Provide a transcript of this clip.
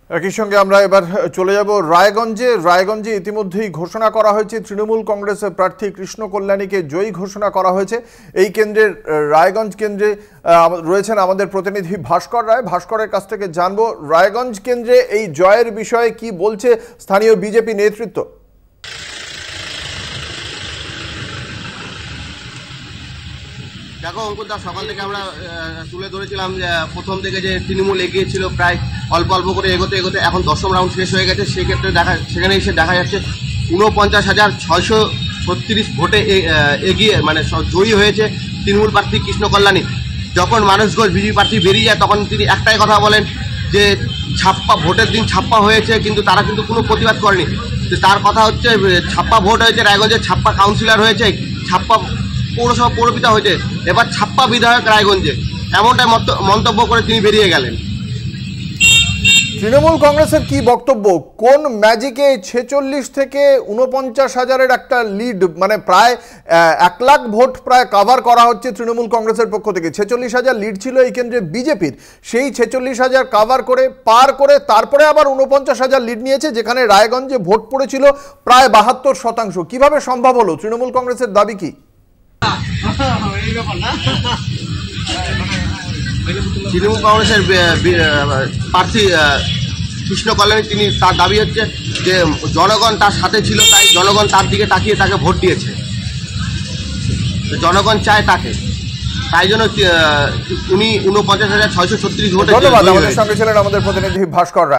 একই সঙ্গে আমরা এবার চলে যাব রায়গঞ্জে ইতিমধ্যেই ঘোষণা করা হয়েছে তৃণমূল কংগ্রেসের প্রার্থী কৃষ্ণ কল্যাণীকে জয়ী ঘোষণা করা হয়েছে। এই কেন্দ্রের রায়গঞ্জ কেন্দ্রে রয়েছেন আমাদের প্রতিনিধি ভাস্কর রায়। ভাস্করের কাছ থেকে জানবো রায়গঞ্জ কেন্দ্রে এই জয়ের বিষয়ে কি বলছে স্থানীয় বিজেপি নেতৃত্ব। দেখো অঙ্কুর দা, সকাল থেকে আমরা তুলে ধরেছিলাম যে প্রথম থেকে যে তৃণমূল এগিয়েছিল প্রায় অল্প অল্প করে এগোতে এখন 10ম রাউন্ড শেষ হয়ে গেছে। সেক্ষেত্রে সেখানে এসে দেখা যাচ্ছে 49,636 ভোটে এগিয়ে মানে জয়ী হয়েছে তৃণমূল প্রার্থী কৃষ্ণ কল্যাণী। যখন মানুষ ঘোষ বিজেপি প্রার্থী বেরিয়ে যায় তখন তিনি একটাই কথা বলেন যে ভোটের দিন ছাপ্পা হয়েছে, কিন্তু তারা কিন্তু কোনো প্রতিবাদ করেনি। তার কথা হচ্ছে ছাপ্পা ভোট হয়েছে, রায়গঞ্জে ছাপ্পা কাউন্সিলর হয়েছে, ছাপ্পা পৌরসভা পৌরপিতা হয়েছে, এবার ছাপ্পা বিধায়ক রায়গঞ্জে, এমনটাই মন্তব্য করে তিনি বেরিয়ে গেলেন। তৃণমূল কংগ্রেসের কি বক্তব্য? কোন ম্যাজিকে 46 থেকে 49,000-এর একটা লিড, মানে প্রায় 1 লাখ ভোট প্রায় কভার করা হচ্ছে তৃণমূল কংগ্রেসের পক্ষ থেকে। 46,000 লিড ছিল এই কেন্দ্রে বিজেপির, সেই 46,000 কভার করে পার করে তারপরে আবার 49,000 লিড নিয়েছে, যেখানে রায়গঞ্জে ভোট পড়েছিল প্রায় 72%। কিভাবে সম্ভব হলো? তৃণমূল কংগ্রেসের দাবি কি? তৃণমূল কংগ্রেসের প্রার্থী কৃষ্ণ কল্যাণী তিনি তার দাবি হচ্ছে যে জনগণ তার সাথে ছিল, তাই জনগণ তার দিকে তাকিয়ে তাকে ভোট দিয়েছে, জনগণ চায় তাকে, তাই জন্য উনি 49,636 ভোটে। ধন্যবাদ। আমাদের সঙ্গে ছিলেন আমাদের প্রতিনিধি ভাস্কর রায়।